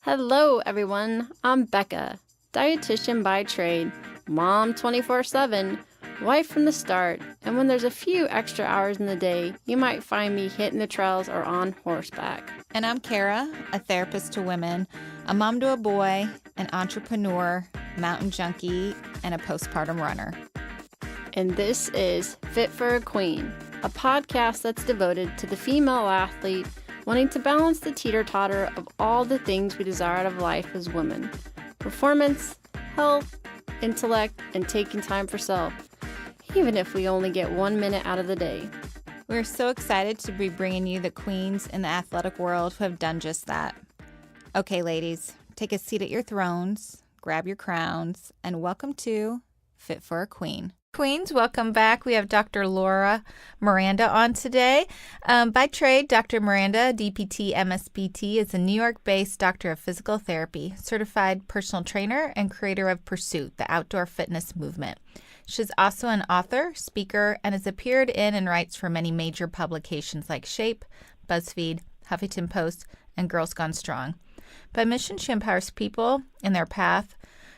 Hello, everyone. I'm Becca, dietitian by trade, mom 24/7, wife from the start, and when there's a few extra hours in the day, you might find me hitting the trails or on horseback. And I'm Kara, a therapist to women, a mom to a boy, an entrepreneur, mountain junkie, and a postpartum runner. And this is Fit for a Queen, a podcast that's devoted to the female athlete wanting to balance the teeter-totter of all the things we desire out of life as women. Performance, health, intellect, and taking time for self, even if we only get 1 minute out of the day. We're so excited to be bringing you the queens in the athletic world who have done just that. Okay, ladies, take a seat at your thrones, grab your crowns, and welcome to Fit for a Queen. Queens, welcome back. We have Dr. Laura Miranda on today. By trade, Dr. Miranda DPT, MSPT, is a New York-based doctor of physical therapy, certified personal trainer, and creator of Pursuit, the outdoor fitness movement. She's also an author, speaker, and has appeared in and writes for many major publications like Shape, BuzzFeed, Huffington Post, and Girls Gone Strong. By mission, she empowers people in their path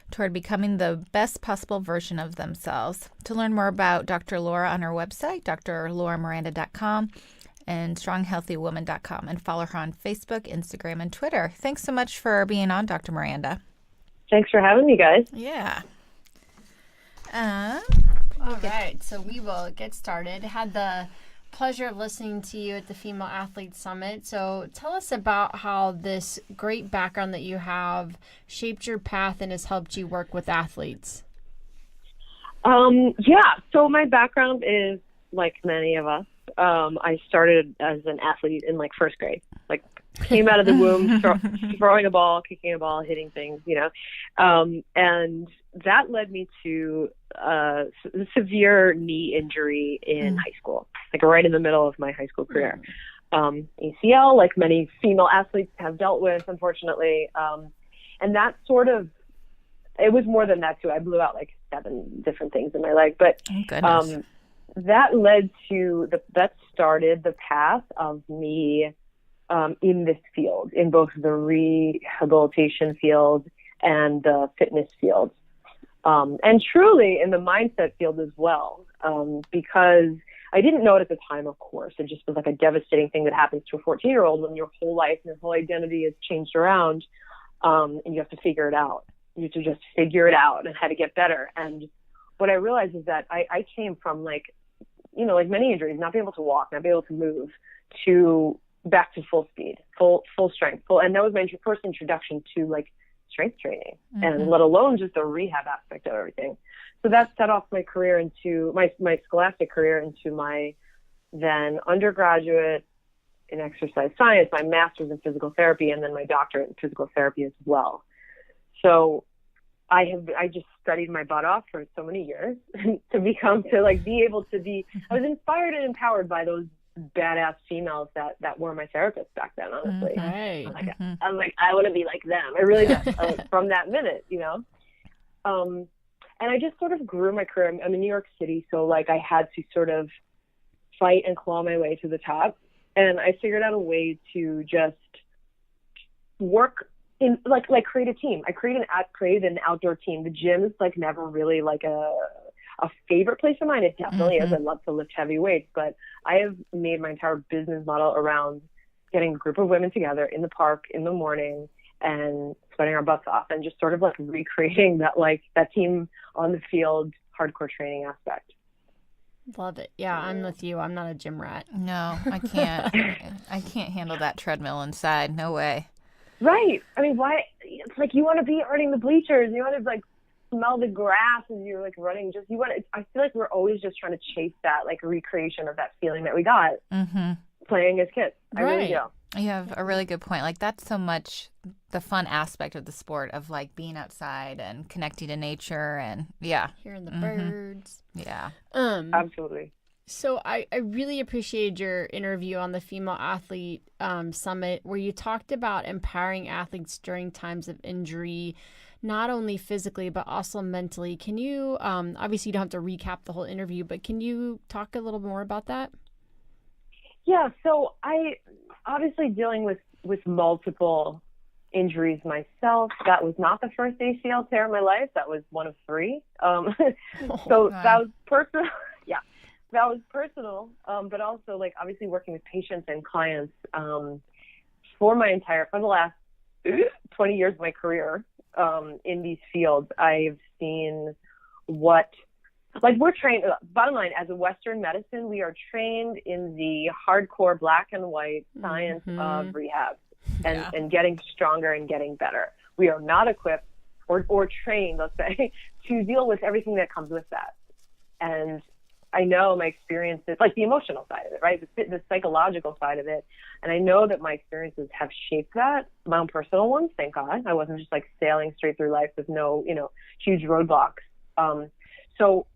toward becoming the best possible version of themselves. To learn more about Dr. Laura on her website, drlauramiranda.com and stronghealthywoman.com, and follow her on Facebook, Instagram, and Twitter. Thanks so much for being on, Dr. Miranda. Thanks for having me, guys. Yeah. All right, so we will get started. Had the pleasure of listening to you at the Female Athlete Summit. So tell us about how this great background that you have shaped your path and has helped you work with athletes. So my background is like many of us. I started as an athlete in first grade, came out of the womb, throwing a ball, kicking a ball, hitting things, and that led me to a severe knee injury in high school, right in the middle of my high school career. ACL, like many female athletes have dealt with, unfortunately. And that it was more than that too. I blew out 7 different things in my leg, but that led to that started the path of me in this field, in both the rehabilitation field and the fitness field. And truly in the mindset field as well, because I didn't know it at the time, of course. It just was a devastating thing that happens to a 14-year-old when your whole life and your whole identity is changed around, and you have to figure it out. You have to just figure it out and how to get better. And what I realized is that I came from many injuries, not being able to walk, not being able to move, to back to full speed, full strength, and that was my first introduction to strength training, and let alone just the rehab aspect of everything. So that set off my career into my scholastic career into my then undergraduate in exercise science, my master's in physical therapy, and then my doctorate in physical therapy as well. So I just studied my butt off for so many years to be able to be. I was inspired and empowered by those badass females that were my therapists back then, honestly. Right. I'm I want to be like them. I really did from that minute, and I just sort of grew my career. I'm in New York City, so I had to sort of fight and claw my way to the top, and I figured out a way to just work in create a team. I created an outdoor team. The gym is never really a favorite place of mine. It definitely is. I love to lift heavy weights, but I have made my entire business model around getting a group of women together in the park in the morning and sweating our butts off and just sort of recreating that team on the field hardcore training aspect. Love it. Yeah, I'm with you. I'm not a gym rat. No, I can't. I can't handle that treadmill inside. No way. Right. I mean, why? It's you want to be earning the bleachers. You want to smell the grass as you're running. I feel like we're always just trying to chase that recreation of that feeling that we got playing as kids. I really do. You have a really good point. That's so much the fun aspect of the sport of being outside and connecting to nature and hearing the birds. Yeah. Absolutely. So I really appreciated your interview on the Female Athlete Summit, where you talked about empowering athletes during times of injury, not only physically, but also mentally. Can you, obviously you don't have to recap the whole interview, but can you talk a little more about that? Yeah, so I obviously dealing with multiple injuries myself. That was not the first ACL tear in my life. That was one of 3. So that was personal. Yeah, that was personal. But also, like, obviously working with patients and clients for the last 20 years of my career in these fields, I've seen we're trained, bottom line, as a Western medicine, we are trained in the hardcore black and white science of rehab and getting stronger and getting better. We are not equipped or trained, let's say, to deal with everything that comes with that. And I know my experiences, like the emotional side of it, right? The psychological side of it. And I know that my experiences have shaped that, my own personal ones, thank God. I wasn't just like sailing straight through life with no, huge roadblocks. So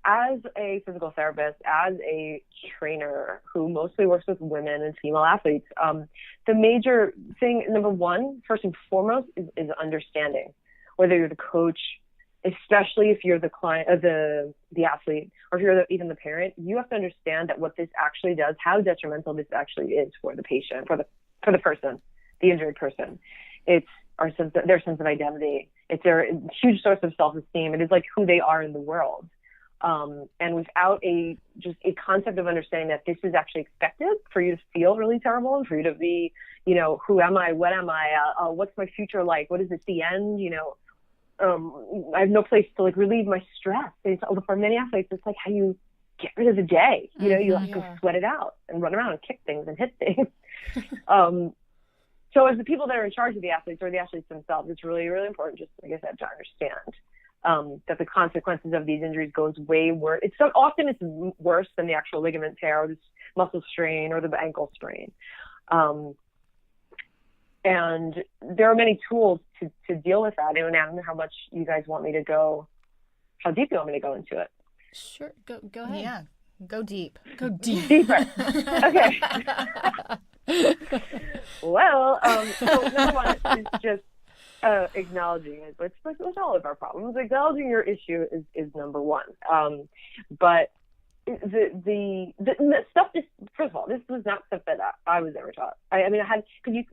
as a physical therapist, as a trainer who mostly works with women and female athletes, the major thing, number one, first and foremost, is understanding. Whether you're the coach, especially if you're the client, the athlete, or if you're even the parent, you have to understand that what this actually does, how detrimental this actually is for the patient, for the person, the injured person. It's their sense of identity. It's their huge source of self-esteem. It is like who they are in the world. And without a concept of understanding that this is actually expected for you to feel really terrible and for you to be, who am I? What am I? What's my future like? What is it, the end? I have no place to like relieve my stress. For many athletes, it's like how you get rid of the day. You have to sweat it out and run around and kick things and hit things. So as the people that are in charge of the athletes or the athletes themselves, it's really, really important, just like I said, to understand that the consequences of these injuries goes way worse. Often it's worse than the actual ligament tear or the muscle strain or the ankle sprain. And there are many tools to deal with that. And I don't know how much you guys want me to go, how deep you want me to go into it. Sure. Go ahead. Yeah. Go deep. Go deep. Deeper. Okay. Well, so number one is just acknowledging it. But with all of our problems, acknowledging your issue is number one. But the stuff, first of all, this was not stuff that I was ever taught. I mean,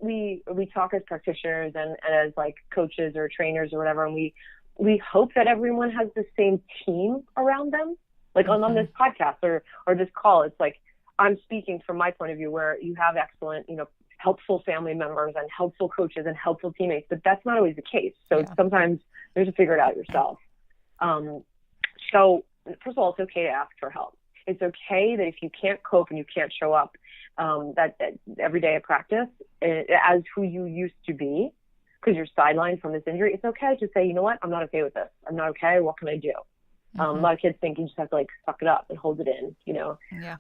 we talk as practitioners and as like coaches or trainers or whatever, and we hope that everyone has the same team around them. Like on this podcast or this call, it's like I'm speaking from my point of view where you have excellent, helpful family members and helpful coaches and helpful teammates, but that's not always the case. So sometimes you have to figure it out yourself. So first of all, it's okay to ask for help. It's okay that if you can't cope and you can't show up that every day at practice as who you used to be because you're sidelined from this injury, it's okay to say, you know what, I'm not okay with this. I'm not okay. What can I do? A lot of kids think you just have to like suck it up and hold it in, Yeah.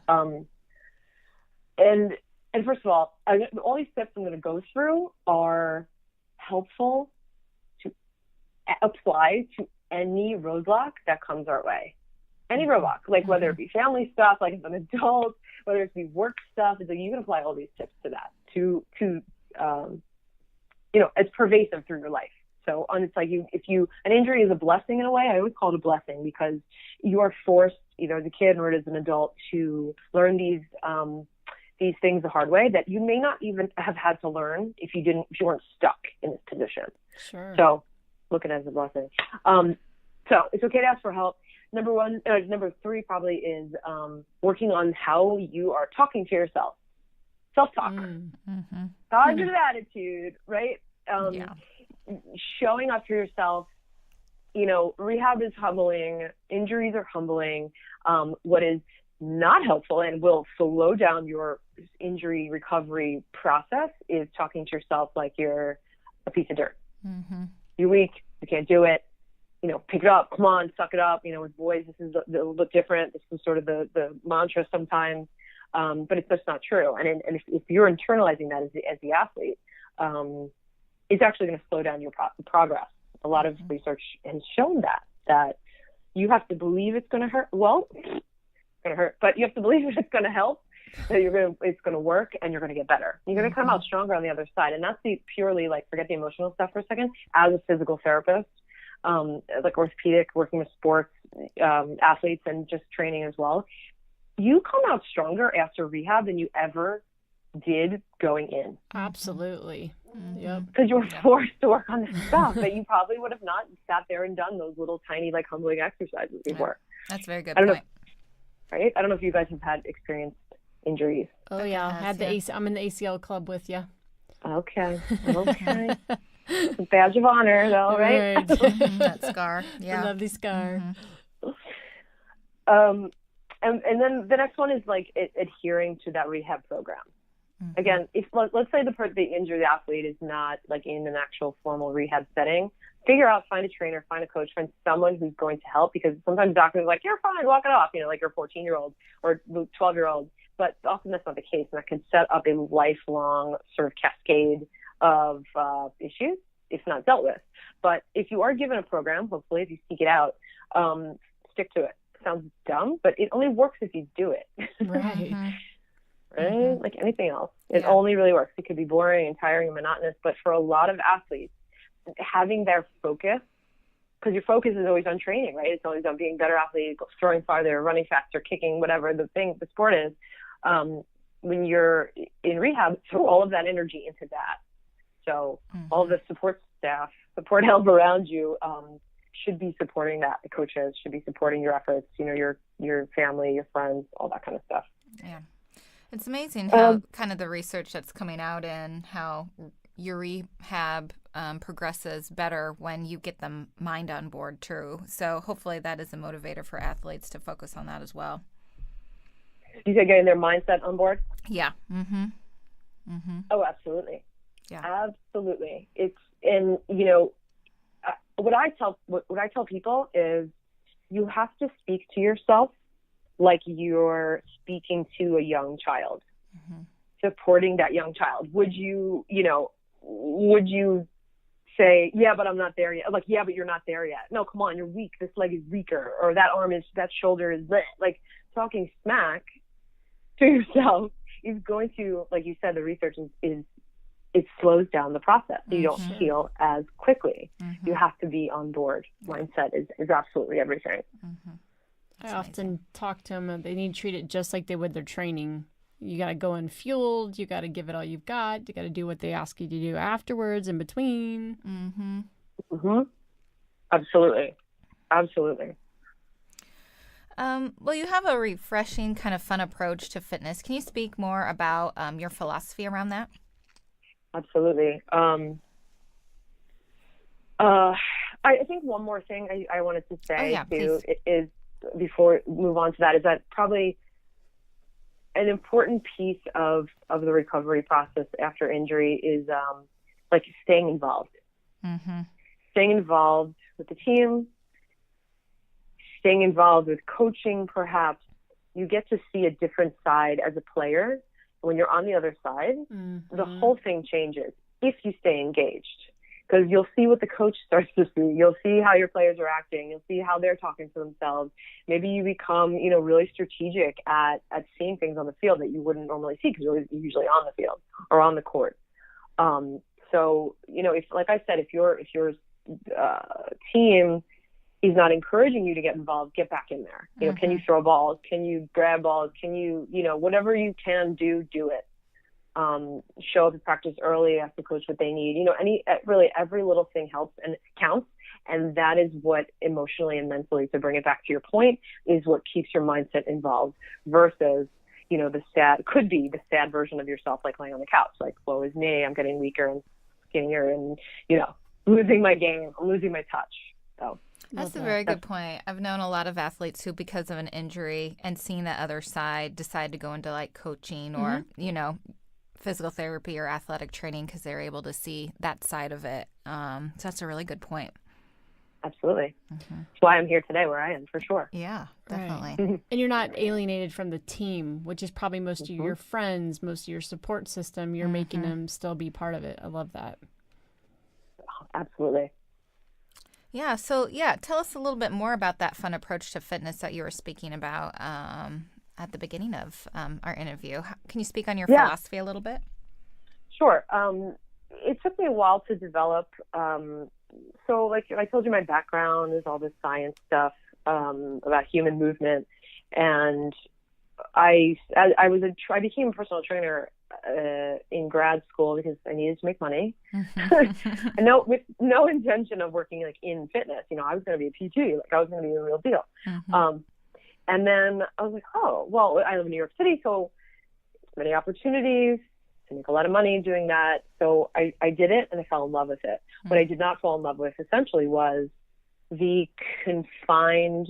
And first of all these steps I'm going to go through are helpful to apply to any roadblock that comes our way. Any roadblock, like whether it be family stuff, like as an adult, whether it be work stuff, it's like you can apply all these tips to that it's pervasive through your life. So it's like an injury is a blessing in a way. I always call it a blessing because you are forced, either as a kid or as an adult, to learn these things the hard way that you may not even have had to learn if you weren't stuck in this position. Sure. So look at it as a blessing. So it's okay to ask for help. Number 3 probably is working on how you are talking to yourself. Self-talk. Positive attitude, right? Showing up for yourself. Rehab is humbling. Injuries are humbling. What is not helpful and will slow down your injury recovery process is talking to yourself like you're a piece of dirt. You're weak. You can't do it. Pick it up. Come on, suck it up. With boys, this is a little bit different. This is sort of the mantra sometimes, but it's just not true. And if you're internalizing that as the athlete, it's actually going to slow down your progress. A lot of research has shown that you have to believe it's going to hurt. Well, it's going to hurt, but you have to believe it's going to help. That it's going to work, and you're going to get better. You're going to come out stronger on the other side. And that's purely like forget the emotional stuff for a second. As a physical therapist, like orthopedic, working with sports athletes and just training as well, you come out stronger after rehab than you ever did going in. Absolutely. Yep. Because you were forced to work on this stuff that you probably would have not sat there and done those little tiny, like, humbling exercises before. That's a very good I don't point. know, right? I don't know if you guys have had experienced injuries. Oh, yeah. I had I'm in the ACL club with you. Okay. It's a badge of honor, though, right? That scar. Yeah. The lovely scar. And then the next one is, like, adhering to that rehab program. Again, if let's say the injured athlete is not, like, in an actual formal rehab setting, find a trainer, find a coach, find someone who's going to help, because sometimes doctors are like, you're fine, walk it off, like you're a 14-year-old or 12-year-old. But often that's not the case, and that can set up a lifelong sort of cascade of issues if not dealt with. But if you are given a program, hopefully if you seek it out, stick to it. Sounds dumb, but it only works if you do it. Right. Right? Like anything else. It only really works. It could be boring and tiring and monotonous, but for a lot of athletes, having their focus, because your focus is always on training, right? It's always on being a better athlete, throwing farther, running faster, kicking, whatever the sport is. When you're in rehab, throw all of that energy into that. So all the support help around you should be supporting that. The coaches should be supporting your efforts, your family, your friends, all that kind of stuff. Yeah. It's amazing how kind of the research that's coming out and how your rehab progresses better when you get the mind on board too. So hopefully that is a motivator for athletes to focus on that as well. You said getting their mindset on board? Yeah. Oh, absolutely. Yeah. Absolutely. What I tell people is you have to speak to yourself like you're speaking to a young child, supporting that young child. Would you say, yeah, but I'm not there yet? Like, yeah, but you're not there yet. No, come on, you're weak. This leg is weaker, or that shoulder is lit. Like, talking smack to yourself is going to, like you said, the research is it slows down the process. So you don't heal as quickly. You have to be on board. Mindset is absolutely everything. I often talk to them, they need to treat it just like they would their training. You got to go in fueled. You got to give it all you've got. You got to do what they ask you to do afterwards, in between. Absolutely. Well, you have a refreshing, kind of fun approach to fitness. Can you speak more about your philosophy around that? Absolutely. I think one more thing I wanted to say is before we move on to that, is that probably an important piece of the recovery process after injury is like staying involved. Staying involved with the team, staying involved with coaching, perhaps. You get to see a different side as a player. When you're on the other side, the whole thing changes if you stay engaged. Because you'll see what the coach starts to see. You'll see how your players are acting. You'll see how they're talking to themselves. Maybe you become, really strategic at seeing things on the field that you wouldn't normally see, because you're usually on the field or on the court. So, if, like I said, if your team is not encouraging you to get involved, get back in there. Can you throw balls? Can you grab balls? Can you, whatever you can do it. Show up at practice early, ask the coach what they need. Every little thing helps and counts. And that is what emotionally and mentally, to bring it back to your point, is what keeps your mindset involved versus, the sad version of yourself, like laying on the couch, like, woe is me, I'm getting weaker and skinnier and, losing my game, I'm losing my touch. So that's a very good point. I've known a lot of athletes who, because of an injury and seeing that other side, decide to go into like coaching or, physical therapy or athletic training because they're able to see that side of it. So that's a really good point. Absolutely. That's why I'm here today where I am, for sure. Yeah, definitely. Right. And you're not alienated from the team, which is probably most of your friends, most of your support system. You're making them still be part of it. I love that. Absolutely. Yeah. So, tell us a little bit more about that fun approach to fitness that you were speaking about at the beginning of our interview. Can you speak on your philosophy a little bit? Sure. It took me a while to develop. So, like I told you, my background is all this science stuff about human movement, and I became a personal trainer in grad school because I needed to make money. And with no intention of working like in fitness. I was going to be a PT, like I was going to be the real deal. And then I was like, oh, well, I live in New York City, so many opportunities to make a lot of money doing that. So I did it and I fell in love with it. What I did not fall in love with essentially was the confined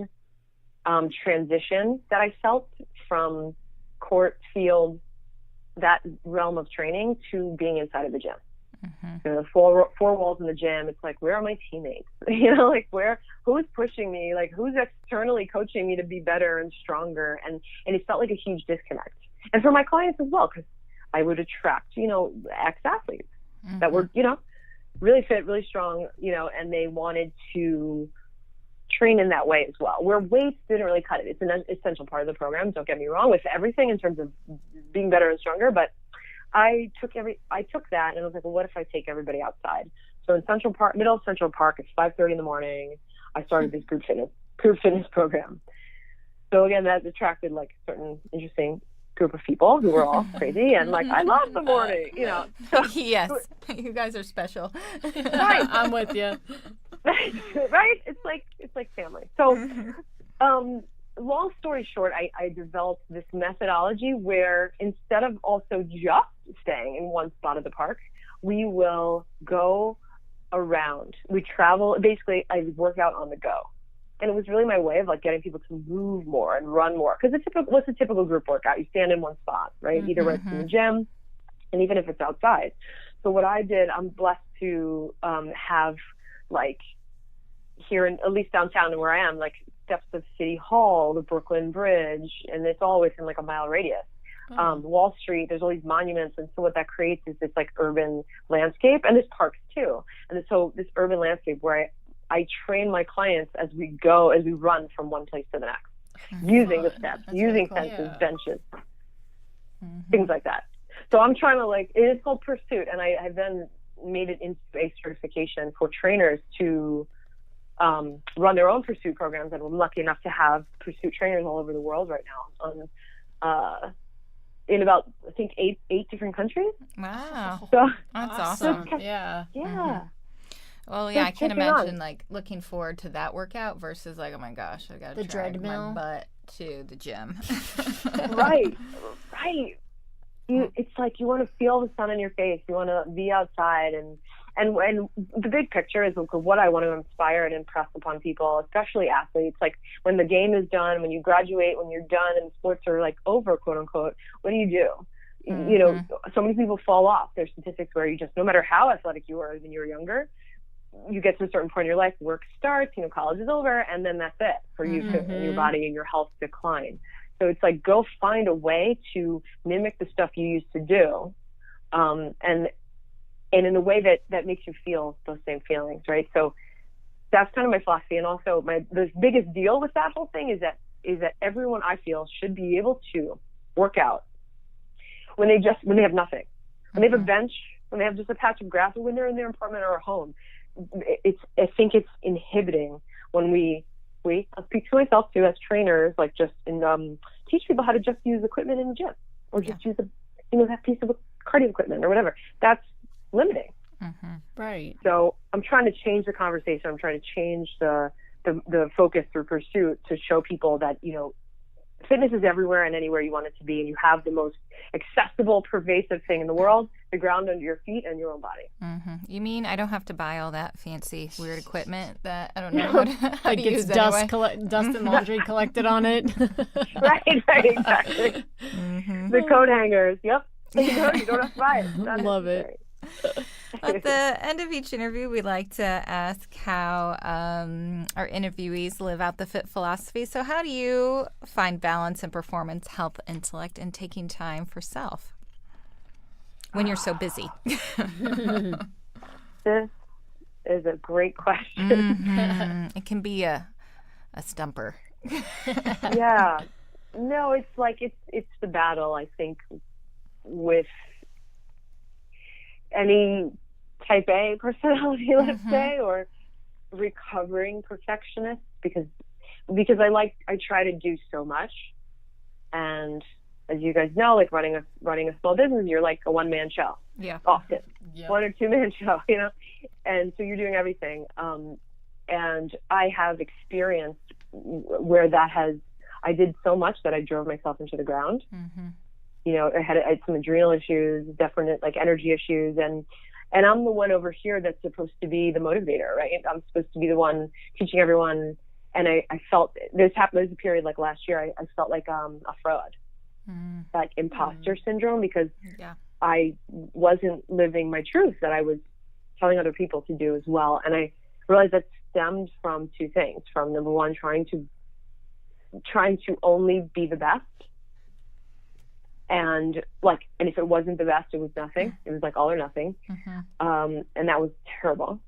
transition that I felt from court, field, that realm of training to being inside of the gym. The four walls in the gym, it's like, where are my teammates? Like who's pushing me? Like who's externally coaching me to be better and stronger? And it felt like a huge disconnect. And for my clients as well, because I would attract, ex-athletes that were, really fit, really strong, and they wanted to train in that way as well, where weights didn't really cut it. It's an essential part of the program, don't get me wrong, with everything in terms of being better and stronger, but I took that and I was like, well, what if I take everybody outside? So in middle of Central Park, it's 5:30 in the morning, I started this group fitness program. So again, that attracted like a certain interesting group of people who were all crazy and like, I love the morning, So, yes, you guys are special. Right. I'm with you. Right? It's like family. So, long story short, I developed this methodology where instead of also just staying in one spot of the park, we will go around. We travel. Basically, I work out on the go. And it was really my way of like getting people to move more and run more. Because what's a typical group workout? You stand in one spot, right? Either it's in the gym, and even if it's outside. So what I did, I'm blessed to have like here at least downtown and where I am, like steps of City Hall, the Brooklyn Bridge, and it's all within like a mile radius. Wall Street, there's all these monuments, and so what that creates is this like urban landscape, and there's parks too. And so this urban landscape where I train my clients as we run from one place to the next, using the steps, using fences, benches, things like that. So I'm trying to it is called Pursuit, and I have then made it into a certification for trainers to run their own Pursuit programs, and I'm lucky enough to have Pursuit trainers all over the world right now in about, I think, eight different countries. Wow. So, that's awesome. Yeah. Well, yeah, I can't imagine looking forward to that workout versus oh my gosh, I got to drag my butt to the gym. Right. It's like you want to feel the sun in your face. You want to be outside, and the big picture is what I want to inspire and impress upon people, especially athletes. Like when the game is done, when you graduate, when you're done, and sports are over, quote unquote. What do you do? So many people fall off. There's statistics where you just, no matter how athletic you were when you were younger, you get to a certain point in your life, work starts, college is over, and then that's it for you and your body and your health decline. So it's like, go find a way to mimic the stuff you used to do, and in a way that makes you feel those same feelings, right? So that's kind of my philosophy. And also the biggest deal with that whole thing is that everyone, I feel, should be able to work out when they have nothing, when they have a bench, when they have just a patch of grass, or when they're in their apartment or home. I think it's inhibiting when I'll speak to myself too as trainers, teach people how to just use equipment in the gym, or just use that piece of cardio equipment or whatever. That's limiting. Right. So I'm trying to change the conversation. I'm trying to change the focus through Pursuit to show people that, fitness is everywhere and anywhere you want it to be, and you have the most accessible, pervasive thing in the world, the ground under your feet and your own body. You mean I don't have to buy all that fancy, weird equipment that I don't know how to use dust anyway? Dust and laundry collected on it. Right, exactly. The coat hangers, yep. You don't have to buy it. I love it. At the end of each interview, we like to ask how our interviewees live out the FIT philosophy. So how do you find balance in performance, health, intellect, and taking time for self when you're so busy? This is a great question. It can be a stumper. Yeah. No, it's the battle, I think, with any type A personality, let's say, or recovering perfectionist, because I try to do so much, and as you guys know, like running a small business, you're like a one-man show. Yeah. Often. Yeah. 1 or 2 man show, and so you're doing everything. And I have experienced where I did so much that I drove myself into the ground. I had some adrenal issues, definite like energy issues, and I'm the one over here that's supposed to be the motivator, right? I'm supposed to be the one teaching everyone. And I felt there's a period like last year, I felt like a fraud, like imposter syndrome, because I wasn't living my truth that I was telling other people to do as well. And I realized that stemmed from 2 things. From number one, trying to only be the best. And if it wasn't the best, it was nothing. It was like all or nothing. And that was terrible.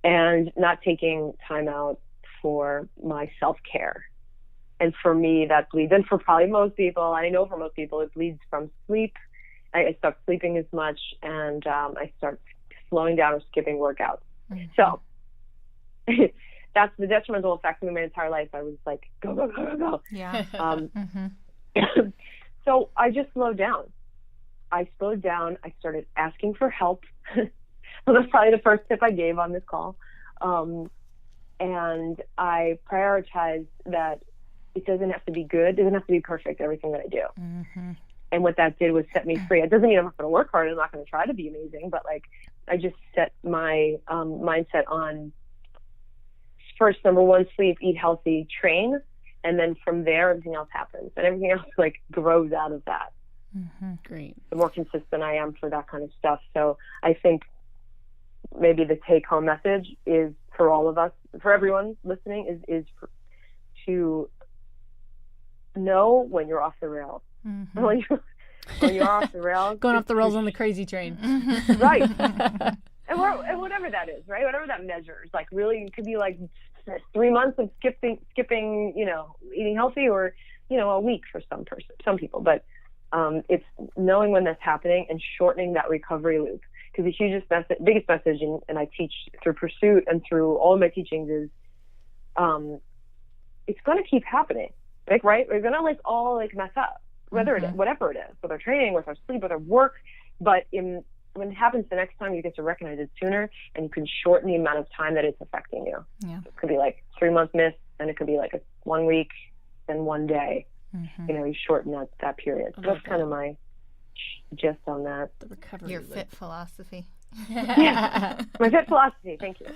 And not taking time out for my self-care. And for me, that bleeds. And for probably most people, I know for most people, it bleeds from sleep. I stopped sleeping as much, and I start slowing down or skipping workouts. So that's the detrimental effect of my entire life. I was like, go, go, go, go, go. Yeah. So I just slowed down. I slowed down. I started asking for help. Well, that's probably the first tip I gave on this call. And I prioritized that it doesn't have to be good. It doesn't have to be perfect, everything that I do. And what that did was set me free. It doesn't mean I'm not going to work hard. I'm not going to try to be amazing. But I just set my mindset on first, number one, sleep, eat healthy, train. And then from there, everything else happens. And everything else grows out of that. Great. The more consistent I am for that kind of stuff. So I think maybe the take-home message is for all of us, for everyone listening, is to know when you're off the rails. When you're off the rails. Going off the rails on the crazy train. Right. And whatever that is, right? Whatever that measures. Really, it could be 3 months of skipping, eating healthy, or, a week for some people. But it's knowing when that's happening and shortening that recovery loop. Because the biggest message, and I teach through Pursuit and through all of my teachings, is it's going to keep happening. Right? We're going to all mess up, whatever it is, with our training, with our sleep, with our work. But when it happens the next time, you get to recognize it sooner, and you can shorten the amount of time that it's affecting you. Yeah. It could be 3 months miss, and it could be a 1 week, then 1 day. You shorten that period. So that's kind of my gist on that. The recovery. Your Phit philosophy. Yeah. My Phit philosophy. Thank you.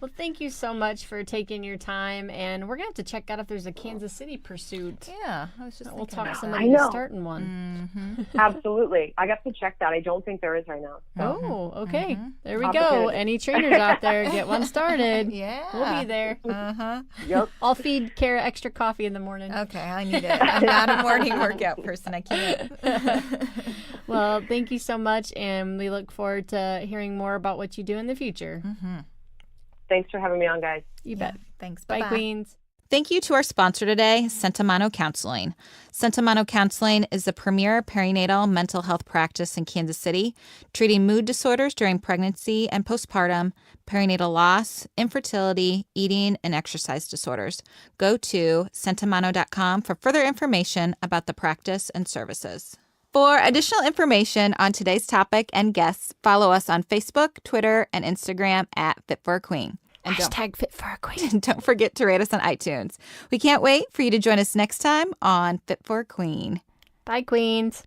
Well, thank you so much for taking your time, and we're gonna have to check out if there's a Kansas City Pursuit. Yeah, I was just we'll thinking talk about somebody to starting one. Absolutely. I got to check that. I don't think there is right now. Oh, okay. There we go. Any trainers out there, get one started. Yeah. We'll be there. Yep. I'll feed Kara extra coffee in the morning. Okay, I need it. I'm not a morning workout person. I can't. Well, thank you so much, and we look forward to hearing more about what you do in the future. Thanks for having me on, guys. You bet. Thanks. Bye, Bye-bye. Queens. Thank you to our sponsor today, Sentimano Counseling. Sentimano Counseling is the premier perinatal mental health practice in Kansas City, treating mood disorders during pregnancy and postpartum, perinatal loss, infertility, eating, and exercise disorders. Go to sentimano.com for further information about the practice and services. For additional information on today's topic and guests, follow us on Facebook, Twitter, and Instagram at Fit for a Queen. And Hashtag Fit for a Queen. don't forget to rate us on iTunes. We can't wait for you to join us next time on Fit for a Queen. Bye, Queens.